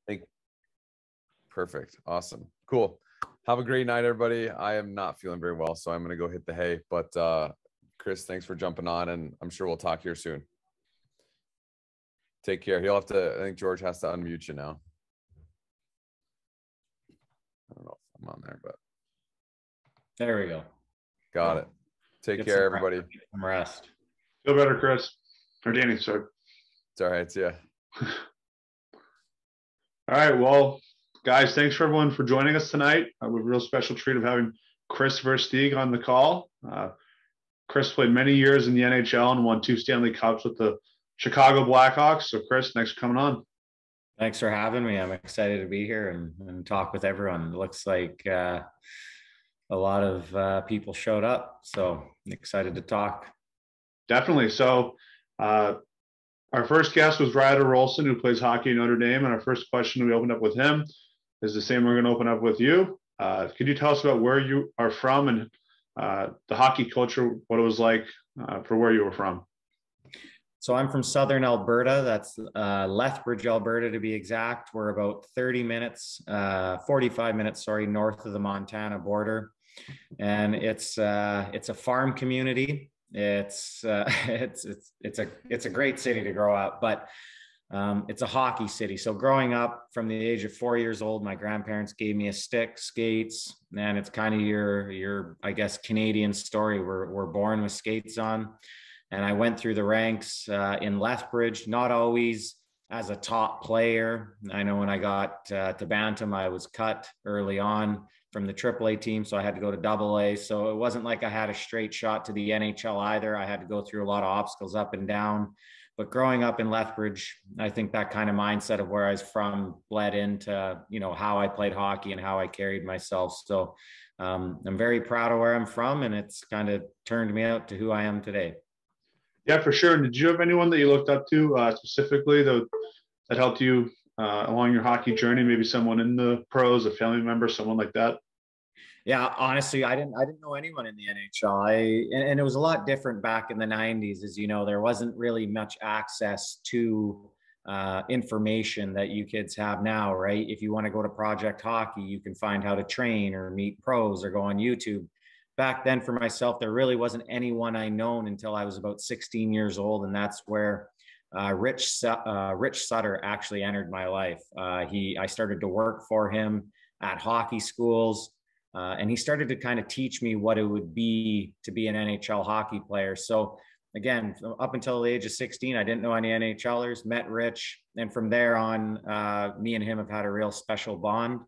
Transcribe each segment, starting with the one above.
Thank Perfect. Awesome. Cool. Have a great night, everybody. I am not feeling very well, so I'm going to go hit the hay. But Kris, thanks for jumping on, and I'm sure we'll talk here soon. Take care. He'll have to, I think George has to unmute you now. I don't know if I'm on there, but. There we go. Got it. Take care, everybody. Some rest. Feel better, Kris. Or Danny, sorry. It's all right. Yeah. All right. Well, guys, thanks for everyone for joining us tonight. We have a real special treat of having Kris Versteeg on the call. Kris played many years in the NHL and won 2 Stanley Cups with the Chicago Blackhawks. So, Kris, thanks for coming on. Thanks for having me. I'm excited to be here and talk with everyone. It looks like a lot of people showed up, so excited to talk. Definitely. So, our first guest was Ryder Rolston, who plays hockey at Notre Dame, and our first question we opened up with him is the same we're going to open up with you. Could you tell us about where you are from and the hockey culture, what it was like for where you were from? So I'm from Southern Alberta. That's Lethbridge, Alberta, to be exact. We're about 45 minutes, north of the Montana border. And it's a farm community. It's a great city to grow up, but it's a hockey city. So growing up from the age of 4 years old, my grandparents gave me a stick, skates, and it's kind of your I guess Canadian story. We're born with skates on, and I went through the ranks in Lethbridge, not always as a top player. I know when I got to Bantam, I was cut early on from the AAA team, so I had to go to AA. So it wasn't like I had a straight shot to the NHL either. I had to go through a lot of obstacles up and down. But growing up in Lethbridge, I think that kind of mindset of where I was from bled into, how I played hockey and how I carried myself. So I'm very proud of where I'm from, and it's kind of turned me out to who I am today. Yeah, for sure. Did you have anyone that you looked up to specifically that helped you along your hockey journey? Maybe someone in the pros, a family member, someone like that? Yeah, honestly, I didn't know anyone in the NHL. And it was a lot different back in the 90s. As you know, there wasn't really much access to information that you kids have now, right? If you want to go to Project Hockey, you can find how to train or meet pros or go on YouTube. Back then, for myself, there really wasn't anyone I known until I was about 16 years old, and that's where Rich Sutter actually entered my life. I started to work for him at hockey schools, and he started to kind of teach me what it would be to be an NHL hockey player. So again, up until the age of 16, I didn't know any NHLers, met Rich, and from there on, me and him have had a real special bond.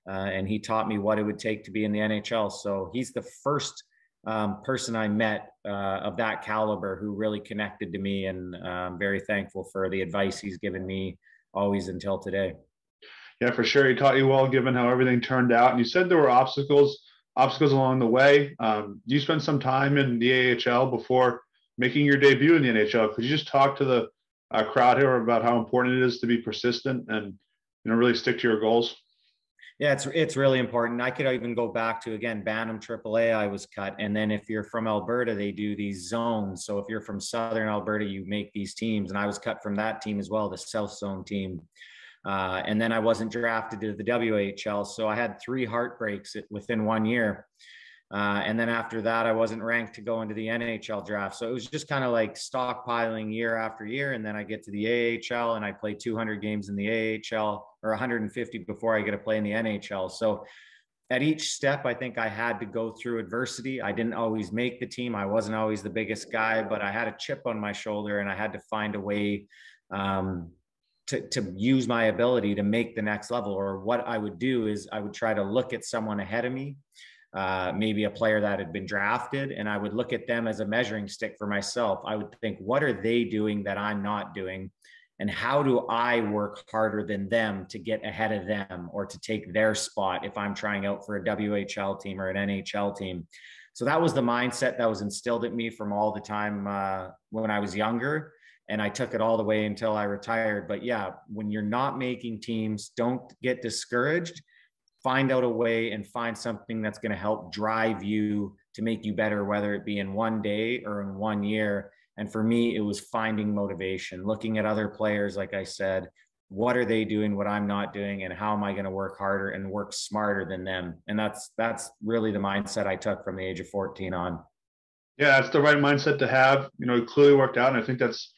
And he taught me what it would take to be in the NHL. So he's the first person I met of that caliber who really connected to me. And I'm very thankful for the advice he's given me always until today. Yeah, for sure. He taught you well, given how everything turned out. And you said there were obstacles along the way. You spent some time in the AHL before making your debut in the NHL. Could you just talk to the crowd here about how important it is to be persistent and really stick to your goals? Yeah, it's really important. I could even go back to, again, Bantam AAA, I was cut. And then if you're from Alberta, they do these zones. So if you're from Southern Alberta, you make these teams. And I was cut from that team as well, the South Zone team. And then I wasn't drafted to the WHL. So I had 3 heartbreaks within 1 year. And then after that, I wasn't ranked to go into the NHL draft. So it was just kind of like stockpiling year after year. And then I get to the AHL and I play 200 games in the AHL, or 150 before I get to play in the NHL. So at each step, I think I had to go through adversity. I didn't always make the team. I wasn't always the biggest guy, but I had a chip on my shoulder and I had to find a way to use my ability to make the next level. Or what I would do is I would try to look at someone ahead of me, maybe a player that had been drafted, and I would look at them as a measuring stick for myself. I would think, what are they doing that I'm not doing? And how do I work harder than them to get ahead of them or to take their spot if I'm trying out for a WHL team or an NHL team? So that was the mindset that was instilled in me from all the time when I was younger. And I took it all the way until I retired. But yeah, when you're not making teams, don't get discouraged. Find out a way and find something that's going to help drive you to make you better, whether it be in 1 day or in 1 year. And for me, it was finding motivation, looking at other players, like I said, what are they doing, what I'm not doing, and how am I going to work harder and work smarter than them? And that's really the mindset I took from the age of 14 on. Yeah, that's the right mindset to have. It clearly worked out. And I think that's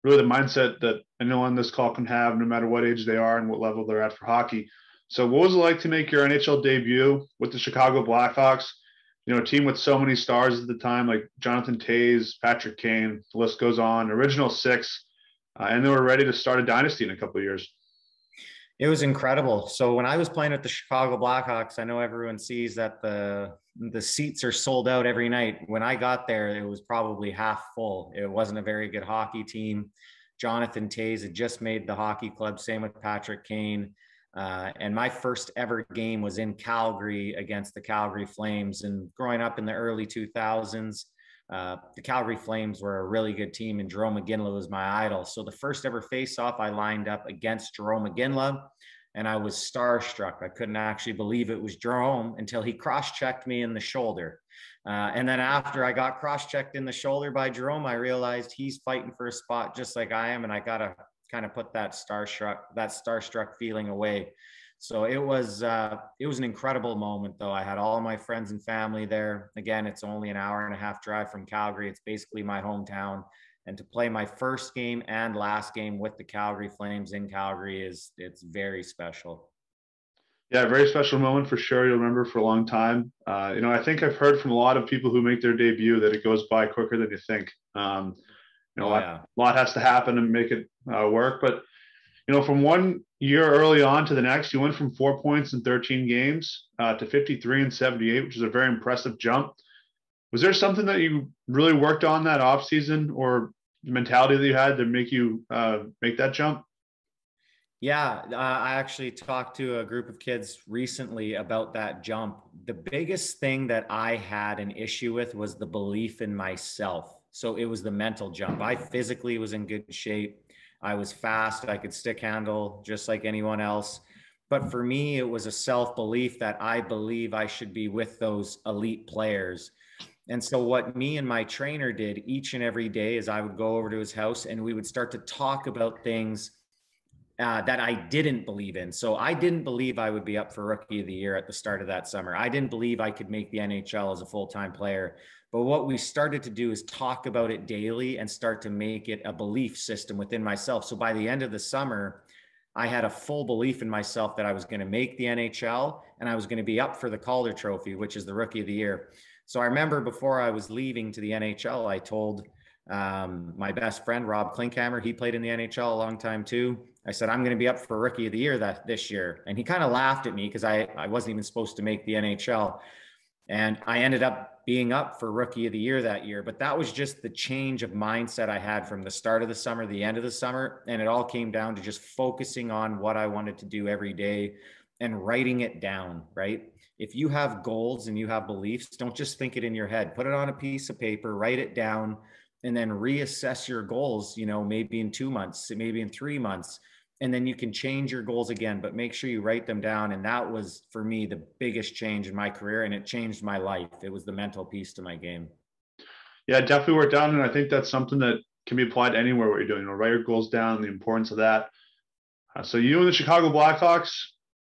really the mindset that anyone on this call can have, no matter what age they are and what level they're at for hockey. So what was it like to make your NHL debut with the Chicago Blackhawks? A team with so many stars at the time, like Jonathan Toews, Patrick Kane, the list goes on, original six, and they were ready to start a dynasty in a couple of years. It was incredible. So when I was playing with the Chicago Blackhawks, I know everyone sees that the seats are sold out every night. When I got there, it was probably half full. It wasn't a very good hockey team. Jonathan Toews had just made the hockey club, same with Patrick Kane. And my first ever game was in Calgary against the Calgary Flames. And growing up in the early 2000s, the Calgary Flames were a really good team, and Jarome Iginla was my idol. So the first ever face-off, I lined up against Jarome Iginla, and I was starstruck. I couldn't actually believe it was Jarome until he cross-checked me in the shoulder. And then after I got cross-checked in the shoulder by Jarome, I realized he's fighting for a spot just like I am, and I got to kind of put that starstruck feeling away. So it was an incredible moment, though. I had all of my friends and family there. Again, it's only an hour and a half drive from Calgary. It's basically my hometown. And to play my first game and last game with the Calgary Flames in Calgary it's very special. Yeah, very special moment for sure. You'll remember for a long time. I think I've heard from a lot of people who make their debut that it goes by quicker than you think. A lot has to happen to make it work. But from 1 year early on to the next, you went from 4 points in 13 games to 53 and 78, which is a very impressive jump. Was there something that you really worked on that offseason, or the mentality that you had to make you make that jump? Yeah, I actually talked to a group of kids recently about that jump. The biggest thing that I had an issue with was the belief in myself. So it was the mental jump. I physically was in good shape. I was fast. I could stick handle just like anyone else. But for me, it was a self-belief that I believe I should be with those elite players. And so what me and my trainer did each and every day is I would go over to his house and we would start to talk about things that I didn't believe in. So I didn't believe I would be up for Rookie of the Year at the start of that summer. I didn't believe I could make the NHL as a full-time player. But what we started to do is talk about it daily and start to make it a belief system within myself. So by the end of the summer, I had a full belief in myself that I was going to make the NHL and I was going to be up for the Calder Trophy, which is the Rookie of the Year. So I remember before I was leaving to the NHL, I told my best friend, Rob Klinkhammer, he played in the NHL a long time too. I said, I'm going to be up for Rookie of the Year this year. And he kind of laughed at me because I wasn't even supposed to make the NHL. And I ended up being up for Rookie of the Year that year. But that was just the change of mindset I had from the start of the summer, the end of the summer. And it all came down to just focusing on what I wanted to do every day and writing it down, right? If you have goals and you have beliefs, don't just think it in your head. Put it on a piece of paper, write it down, and then reassess your goals, maybe in 2 months, maybe in 3 months. And then you can change your goals again, but make sure you write them down. And that was, for me, the biggest change in my career, and it changed my life. It was the mental piece to my game. Yeah, it definitely worked out. And I think that's something that can be applied anywhere what you're doing. Write your goals down, the importance of that. So you and the Chicago Blackhawks,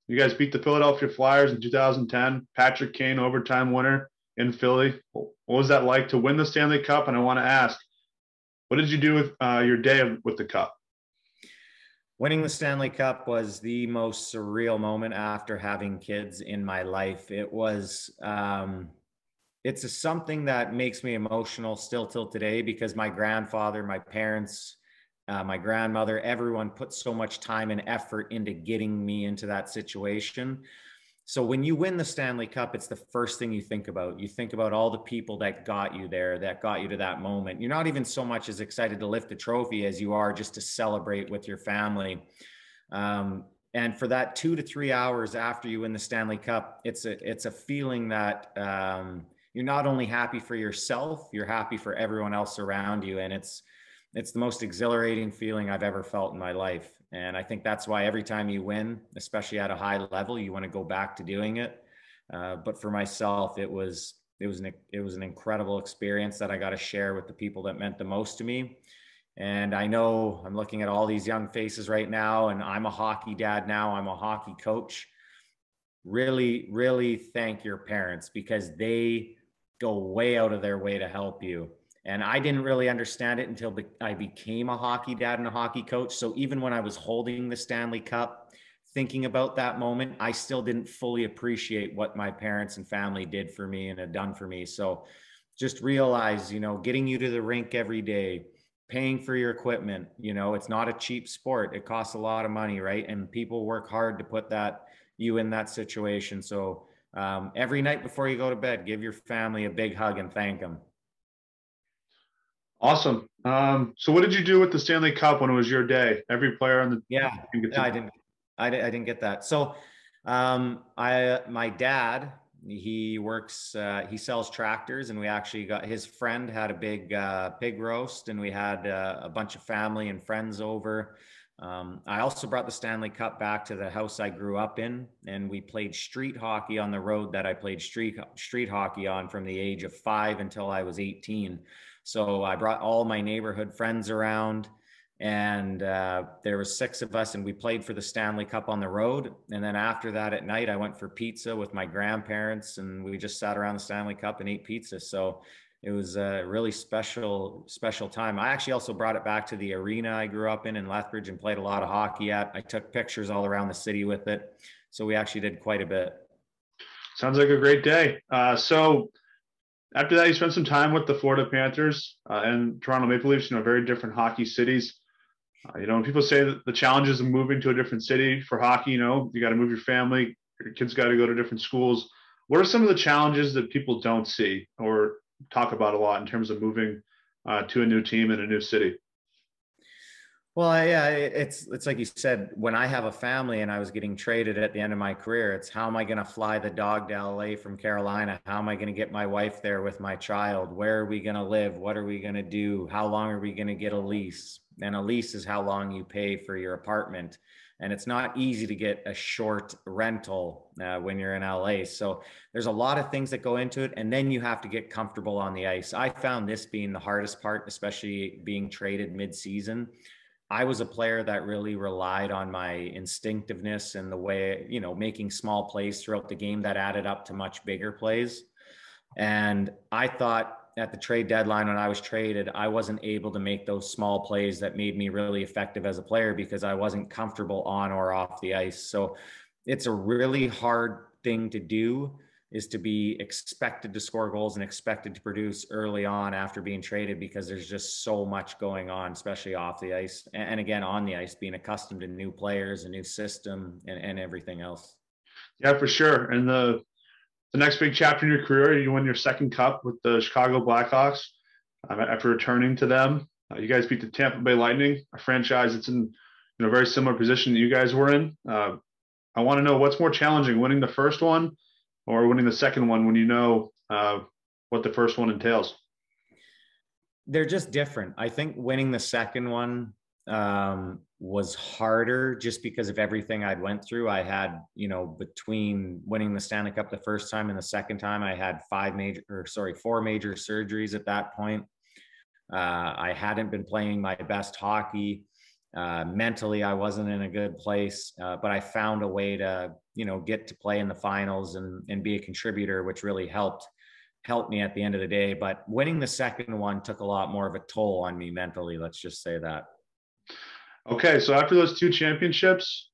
you guys beat the Philadelphia Flyers in 2010. Patrick Kane, overtime winner in Philly. What was that like to win the Stanley Cup? And I want to ask, what did you do with your day with the Cup? Winning the Stanley Cup was the most surreal moment after having kids in my life. It was, it's something that makes me emotional still till today, because my grandfather, my parents, my grandmother, everyone put so much time and effort into getting me into that situation. So when you win the Stanley Cup, it's the first thing you think about. You think about all the people that got you there, that got you to that moment. You're not even so much as excited to lift the trophy as you are just to celebrate with your family. And for that 2 to 3 hours after you win the Stanley Cup, it's a feeling that you're not only happy for yourself, you're happy for everyone else around you. And it's the most exhilarating feeling I've ever felt in my life. And I think that's why every time you win, especially at a high level, you want to go back to doing it. But for myself, it was an incredible experience that I got to share with the people that meant the most to me. And I know I'm looking at all these young faces right now, and I'm a hockey dad now, I'm a hockey coach. Really, really thank your parents, because they go way out of their way to help you. And I didn't really understand it until I became a hockey dad and a hockey coach. So even when I was holding the Stanley Cup, thinking about that moment, I still didn't fully appreciate what my parents and family did for me and had done for me. So just realize, getting you to the rink every day, paying for your equipment, it's not a cheap sport. It costs a lot of money, right? And people work hard to put you in that situation. So every night before you go to bed, give your family a big hug and thank them. Awesome. So what did you do with the Stanley Cup when it was your day? Every player on the team I didn't get that. So my dad, he works, he sells tractors, and we actually got, his friend had a big pig roast, and we had a bunch of family and friends over. I also brought the Stanley Cup back to the house I grew up in, and we played street hockey on the road that I played street hockey on from the age of 5 until I was 18. So I brought all my neighborhood friends around, and there was 6 of us, and we played for the Stanley Cup on the road. And then after that at night, I went for pizza with my grandparents, and we just sat around the Stanley Cup and ate pizza. So it was a really special time. I actually also brought it back to the arena I grew up in Lethbridge, and played a lot of hockey at. I took pictures all around the city with it. So we actually did quite a bit. Sounds like a great day. So after that, you spent some time with the Florida Panthers and Toronto Maple Leafs, very different hockey cities. When people say that the challenges of moving to a different city for hockey, you got to move your family, your kids got to go to different schools. What are some of the challenges that people don't see or talk about a lot in terms of moving to a new team in a new city? Well, yeah, it's like you said, when I have a family and I was getting traded at the end of my career, it's how am I going to fly the dog to LA from Carolina? How am I going to get my wife there with my child? Where are we going to live? What are we going to do? How long are we going to get a lease? And a lease is how long you pay for your apartment. And it's not easy to get a short rental when you're in LA. So there's a lot of things that go into it. And then you have to get comfortable on the ice. I found this being the hardest part, especially being traded mid-season. I was a player that really relied on my instinctiveness and the way, making small plays throughout the game that added up to much bigger plays. And I thought at the trade deadline when I was traded, I wasn't able to make those small plays that made me really effective as a player because I wasn't comfortable on or off the ice. So it's a really hard thing to do, is to be expected to score goals and expected to produce early on after being traded, because there's just so much going on, especially off the ice. And again, on the ice, being accustomed to new players, a new system, and everything else. Yeah, for sure. And the next big chapter in your career, you win your second cup with the Chicago Blackhawks after returning to them. You guys beat the Tampa Bay Lightning, a franchise that's in a very similar position that you guys were in. I want to know, what's more challenging, winning the first one or winning the second one when you know what the first one entails? They're just different. I think winning the second one was harder just because of everything I'd went through. I had, between winning the Stanley Cup the first time and the second time, I had 4 major surgeries at that point. I hadn't been playing my best hockey. Mentally, I wasn't in a good place, but I found a way to, get to play in the finals and be a contributor, which really helped me at the end of the day. But winning the second one took a lot more of a toll on me mentally. Let's just say that. Okay, so after those 2 championships,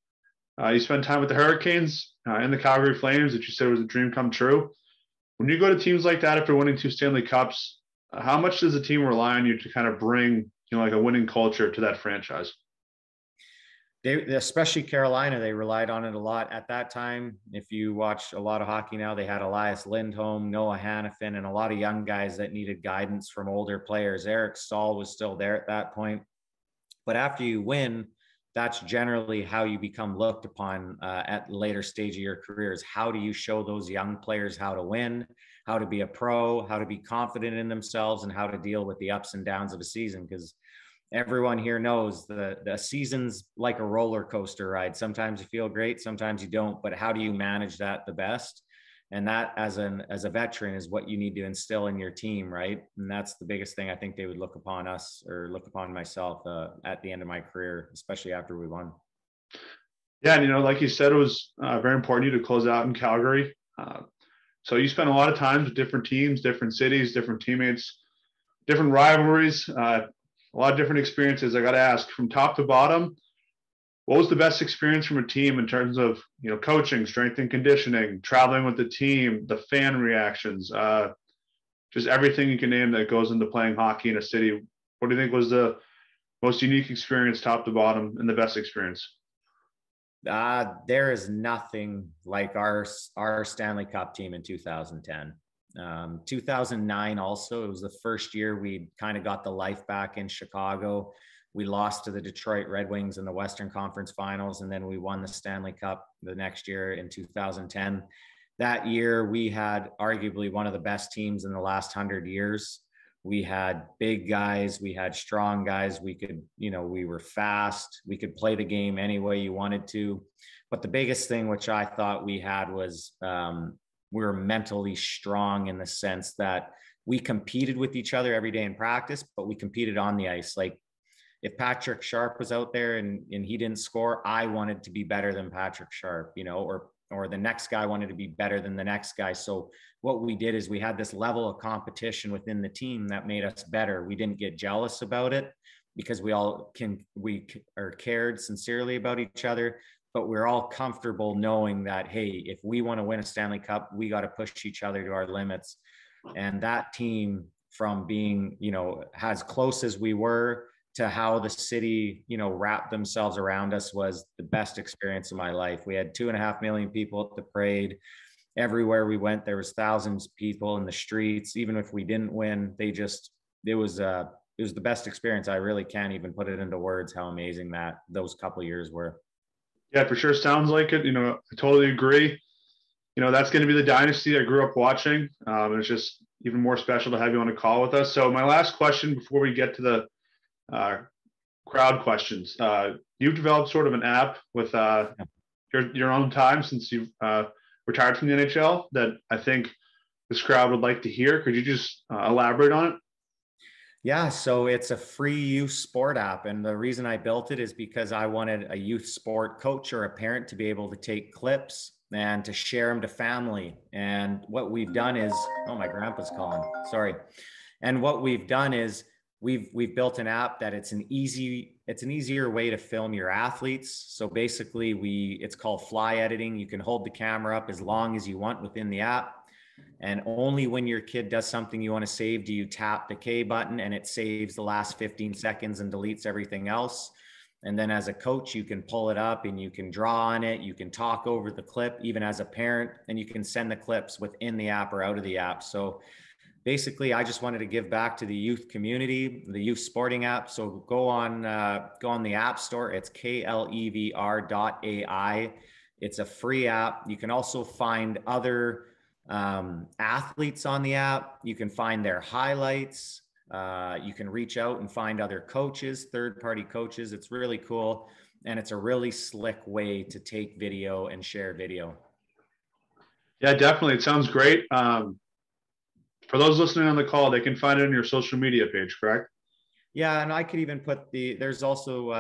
you spent time with the Hurricanes and the Calgary Flames, that you said was a dream come true. When you go to teams like that after winning 2 Stanley Cups, how much does the team rely on you to kind of bring, like a winning culture to that franchise? Especially Carolina, they relied on it a lot at that time. If you watch a lot of hockey now, they had Elias Lindholm, Noah Hannafin, and a lot of young guys that needed guidance from older players. Eric Stahl was still there at that point. But after you win, that's generally how you become looked upon at the later stage of your careers. How do you show those young players how to win, how to be a pro, how to be confident in themselves, and how to deal with the ups and downs of a season? Because everyone here knows the season's like a roller coaster ride. Sometimes you feel great, sometimes you don't, but how do you manage that the best? And that as a veteran is what you need to instill in your team, right? And that's the biggest thing I think they would look upon us, or look upon myself at the end of my career, especially after we won. Yeah, and like you said, it was very important to close out in Calgary. So you spent a lot of time with different teams, different cities, different teammates, different rivalries, a lot of different experiences. I got to ask, from top to bottom, what was the best experience from a team in terms of coaching, strength and conditioning, traveling with the team, the fan reactions, just everything you can name that goes into playing hockey in a city? What do you think was the most unique experience, top to bottom, and the best experience? There is nothing like our Stanley Cup team in 2010. 2009 also, it was the first year we kind of got the life back in Chicago. We lost to the Detroit Red Wings in the Western Conference Finals, and then we won the Stanley Cup the next year in 2010. That year, we had arguably one of the best teams in the last 100 years. We had big guys, we had strong guys. We could, we were fast. We could play the game any way you wanted to. But the biggest thing, which I thought we had, was we were mentally strong, in the sense that we competed with each other every day in practice, but we competed on the ice. Like, if Patrick Sharp was out there and he didn't score, I wanted to be better than Patrick Sharp, or the next guy wanted to be better than the next guy. So what we did is we had this level of competition within the team that made us better. We didn't get jealous about it, because we cared sincerely about each other, but we're all comfortable knowing that, hey, if we want to win a Stanley Cup, we got to push each other to our limits. And that team, from being, as close as we were to how the city, wrapped themselves around us, was the best experience of my life. We had 2.5 million people at the parade. Everywhere we went, there was thousands of people in the streets. Even if we didn't win, it was the best experience. I really can't even put it into words how amazing those couple of years were. Yeah, for sure. Sounds like it. I totally agree. That's going to be the dynasty I grew up watching. It's just even more special to have you on a call with us. So my last question before we get to the crowd questions. You've developed sort of an app with your own time since you've retired from the NHL that I think this crowd would like to hear. Could you just elaborate on it? Yeah, so it's a free youth sport app. And the reason I built it is because I wanted a youth sport coach or a parent to be able to take clips and to share them to family. And what we've done is, oh, my grandpa's calling, sorry. And what we've done is we've built an app that it's an easier way to film your athletes. So basically it's called fly editing. You can hold the camera up as long as you want within the app. And only when your kid does something you want to save do you tap the K button, and it saves the last 15 seconds and deletes everything else. And then as a coach, you can pull it up and you can draw on it. You can talk over the clip, even as a parent, and you can send the clips within the app or out of the app. So basically, I just wanted to give back to the youth community, the youth sporting app. So go on the App Store. It's KLEVR.ai. It's a free app. You can also find other athletes on the app. You can find their highlights. You can reach out and find other coaches, third-party coaches. It's really cool. And it's a really slick way to take video and share video. Yeah, definitely. It sounds great. For those listening on the call, they can find it on your social media page, correct? Yeah, and I could even put there's also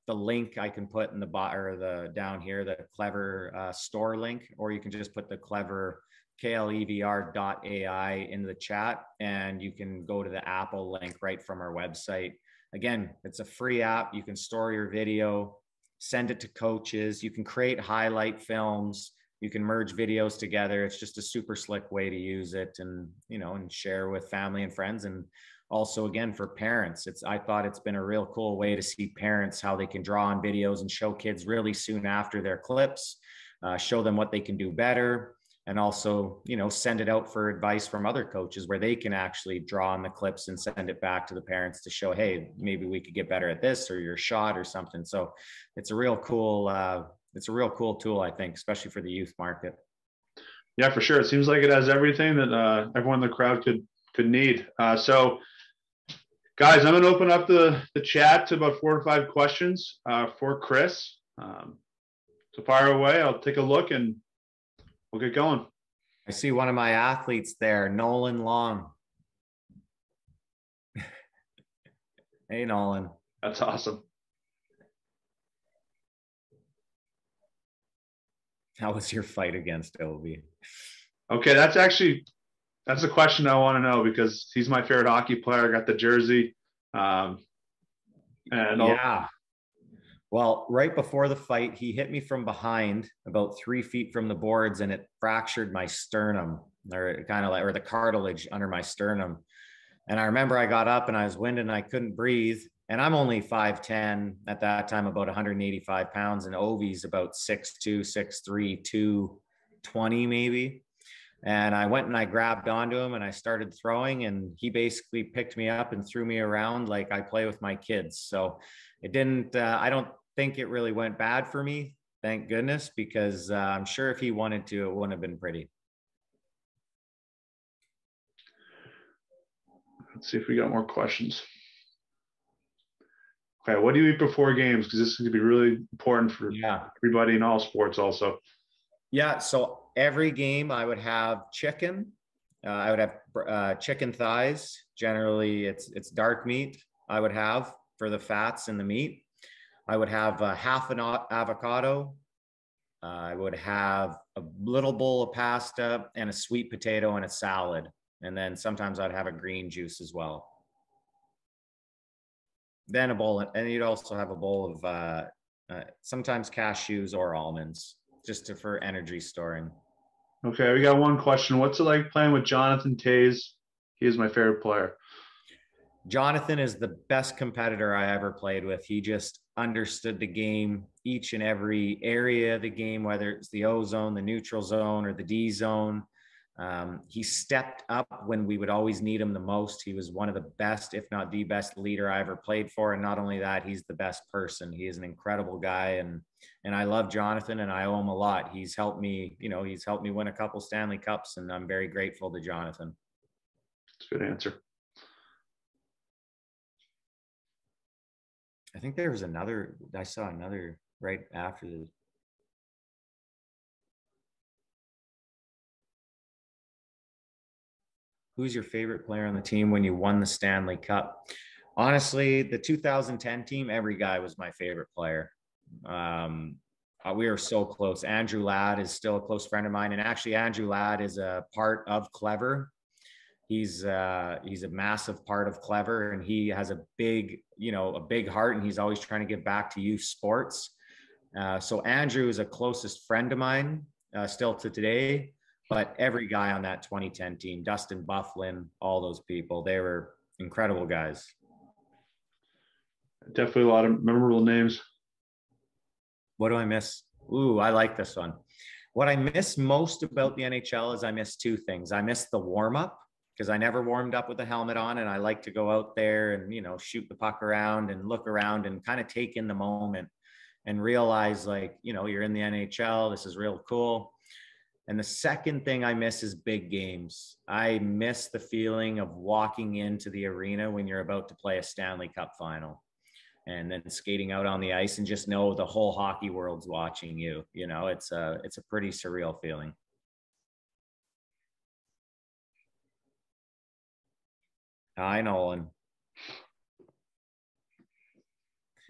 the link I can put in the down here, the Clever store link, or you can just put the Clever KLEVR.ai in the chat, and you can go to the Apple link right from our website. Again, it's a free app. You can store your video, send it to coaches. You can create highlight films. You can merge videos together. It's just a super slick way to use it, and and share with family and friends. And also, again, for parents, I thought it's been a real cool way to see parents, how they can draw on videos and show kids really soon after their clips, show them what they can do better. And also, send it out for advice from other coaches where they can actually draw on the clips and send it back to the parents to show, hey, maybe we could get better at this, or your shot or something. So it's a real cool tool, I think, especially for the youth market. Yeah, for sure. It seems like it has everything that everyone in the crowd could need. So guys, I'm going to open up the chat to about 4 or 5 questions for Kris. So fire away. I'll take a look and we'll get going. I see one of my athletes there, Nolan Long. Hey, Nolan. That's awesome. How was your fight against Ovi? Okay, that's a question I want to know because he's my favorite hockey player. I got the jersey. Yeah. Well, right before the fight, he hit me from behind about 3 feet from the boards, and it fractured my sternum, or kind of like, or the cartilage under my sternum. And I remember I got up and I was winded and I couldn't breathe. And I'm only 5'10" at that time, about 185 pounds, and Ovi's about 6'2", 6'3", 220 maybe. And I went and I grabbed onto him and I started throwing, and he basically picked me up and threw me around like I play with my kids. So it didn't, I don't think it really went bad for me, thank goodness, because I'm sure if he wanted to, it wouldn't have been pretty. Let's see if we got more questions. Okay, what do you eat before games? Because this is going to be really important for everybody in all sports also. Yeah, so every game I would have chicken. I would have chicken thighs. Generally, it's dark meat I would have for the fats in the meat. I would have half an avocado. I would have a little bowl of pasta and a sweet potato and a salad. And then sometimes I'd have a green juice as well. Then a bowl, and you'd also have a bowl of sometimes cashews or almonds, just for energy storing. Okay, we got one question. What's it like playing with Jonathan Toews? He is my favorite player. Jonathan is the best competitor I ever played with. He just understood the game, each and every area of the game, whether it's the O zone, the neutral zone, or the D zone. He stepped up when we would always need him the most. He was one of the best, if not the best leader I ever played for. And not only that, he's the best person. He is an incredible guy. And I love Jonathan, and I owe him a lot. He's helped me, he's helped me win a couple Stanley Cups, and I'm very grateful to Jonathan. That's a good answer. I think I saw another right after this. Who's your favorite player on the team when you won the Stanley Cup? Honestly, the 2010 team, every guy was my favorite player. We were so close. Andrew Ladd is still a close friend of mine. And actually, Andrew Ladd is a part of Clever. He's a massive part of Clever, and he has a big heart, and he's always trying to give back to youth sports. So Andrew is a closest friend of mine still to today. But every guy on that 2010 team, Dustin Byfuglien, all those people, they were incredible guys. Definitely a lot of memorable names. What do I miss? Ooh, I like this one. What I miss most about the NHL is I miss two things. I miss the warm-up, because I never warmed up with a helmet on, and I like to go out there and, shoot the puck around and look around and kind of take in the moment and realize, like, you're in the NHL. This is real cool. And the second thing I miss is big games. I miss the feeling of walking into the arena when you're about to play a Stanley Cup final, and then skating out on the ice and just know the whole hockey world's watching you. It's a pretty surreal feeling. Hi, Nolan.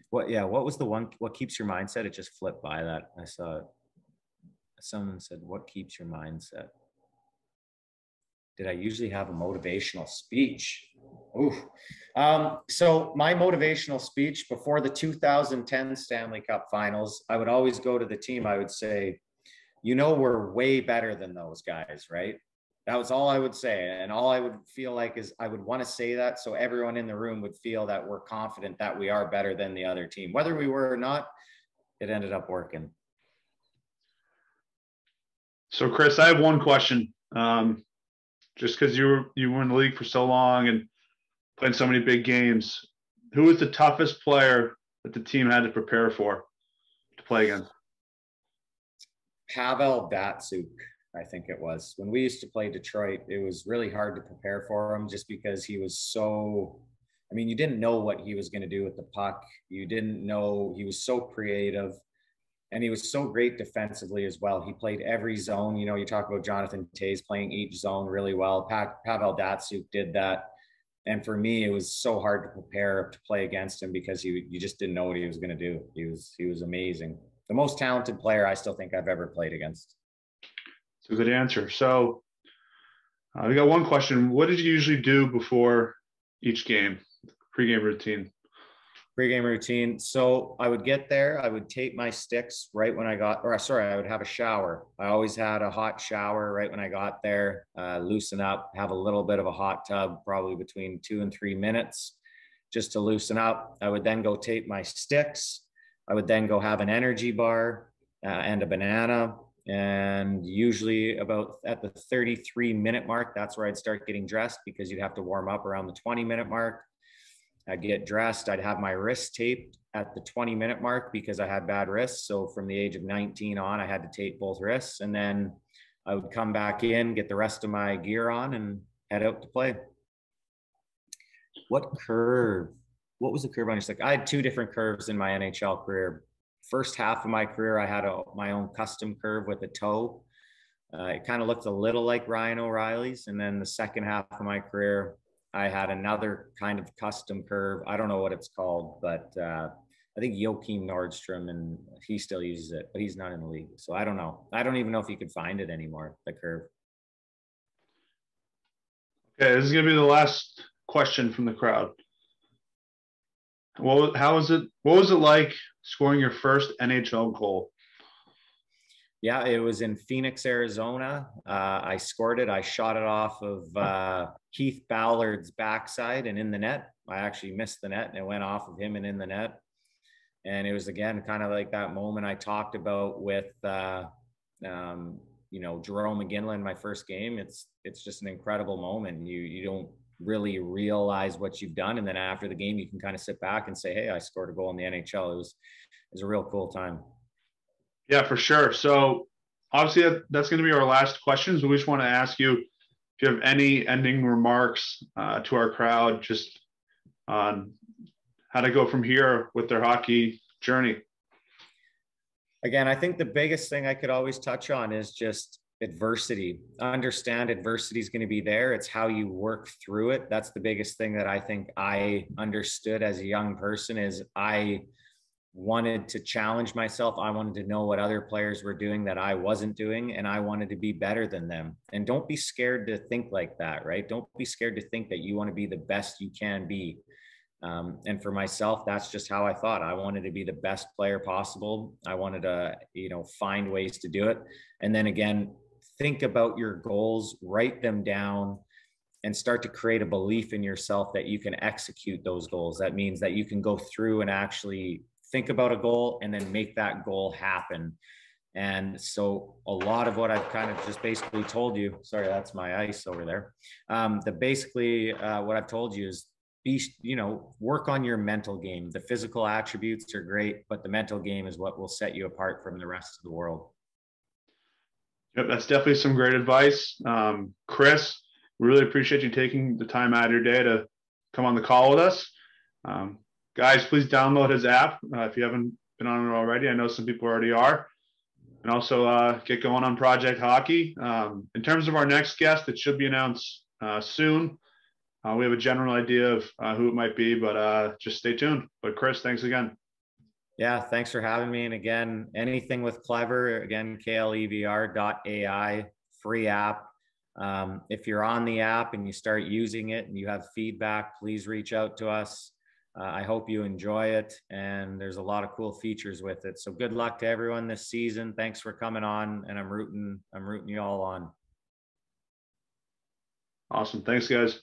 What was the one, what keeps your mindset? It just flipped by that. I saw it. Someone said, what keeps your mindset? Did I usually have a motivational speech? Ooh. So my motivational speech before the 2010 Stanley Cup finals, I would always go to the team. I would say, we're way better than those guys, right? That was all I would say. And all I would feel like is I would want to say that so everyone in the room would feel that we're confident that we are better than the other team. Whether we were or not, it ended up working. So, Kris, I have one question. Just because you were in the league for so long and played so many big games, who was the toughest player that the team had to prepare for to play against? Pavel Datsyuk, I think it was. When we used to play Detroit, it was really hard to prepare for him just because he was so, you didn't know what he was going to do with the puck. You didn't know, he was so creative. And he was so great defensively as well. He played every zone. You know, you talk about Jonathan Toews playing each zone really well. Pavel Datsyuk did that. And for me, it was so hard to prepare to play against him because you just didn't know what he was going to do. He was amazing. The most talented player I still think I've ever played against. It's a good answer. So we got one question. What did you usually do before each game? Pre-game routine. Pre-game routine. So I would get there. I would tape my sticks right when I I would have a shower. I always had a hot shower right when I got there, loosen up, have a little bit of a hot tub, probably between 2 and 3 minutes just to loosen up. I would then go tape my sticks. I would then go have an energy bar and a banana. And usually about at the 33-minute mark, that's where I'd start getting dressed because you'd have to warm up around the 20-minute mark. I'd get dressed. I'd have my wrists taped at the 20-minute mark because I had bad wrists. So from the age of 19 on, I had to tape both wrists. And then I would come back in, get the rest of my gear on, and head out to play. What was the curve on your stick? I had 2 different curves in my NHL career. First half of my career, I had my own custom curve with a toe. It kind of looked a little like Ryan O'Reilly's. And then the second half of my career, I had another kind of custom curve. I don't know what it's called, but I think Joachim Nordstrom, and he still uses it, but he's not in the league. So I don't know. I don't even know if you could find it anymore, the curve. Okay, this is going to be the last question from the crowd. What was it like scoring your first NHL goal? Yeah, it was in Phoenix, Arizona. I scored it. I shot it off of Keith Ballard's backside and in the net. I actually missed the net and it went off of him and in the net. And it was, again, kind of like that moment I talked about with, Jerome McGinley in my first game. It's just an incredible moment. You don't really realize what you've done. And then after the game, you can kind of sit back and say, hey, I scored a goal in the NHL. It was a real cool time. Yeah, for sure. So obviously that's going to be our last questions. We just want to ask you if you have any ending remarks to our crowd, just on how to go from here with their hockey journey. Again, I think the biggest thing I could always touch on is just adversity. Understand adversity is going to be there. It's how you work through it. That's the biggest thing that I think I understood as a young person is I wanted to challenge myself. I wanted to know what other players were doing that I wasn't doing, and I wanted to be better than them. And don't be scared to think like that, right? Don't be scared to think that you want to be the best you can be. And for myself, that's just how I thought. I wanted to be the best player possible. I wanted to, find ways to do it. And then again, think about your goals, write them down, and start to create a belief in yourself that you can execute those goals. That means that you can go through and actually think about a goal and then make that goal happen. And so a lot of what I've kind of just basically told you, sorry, that's my ice over there. What I've told you is work on your mental game. The physical attributes are great, but the mental game is what will set you apart from the rest of the world. Yep, that's definitely some great advice. Kris, we really appreciate you taking the time out of your day to come on the call with us. Guys, please download his app if you haven't been on it already. I know some people already are. And also get going on Project Hockey. In terms of our next guest, it should be announced soon. We have a general idea of who it might be, but just stay tuned. But Kris, thanks again. Yeah, thanks for having me. And again, anything with Clever, again, KLEVR.ai, free app. If you're on the app and you start using it and you have feedback, please reach out to us. I hope you enjoy it, and there's a lot of cool features with it. So good luck to everyone this season. Thanks for coming on, and I'm rooting you all on. Awesome. Thanks, guys.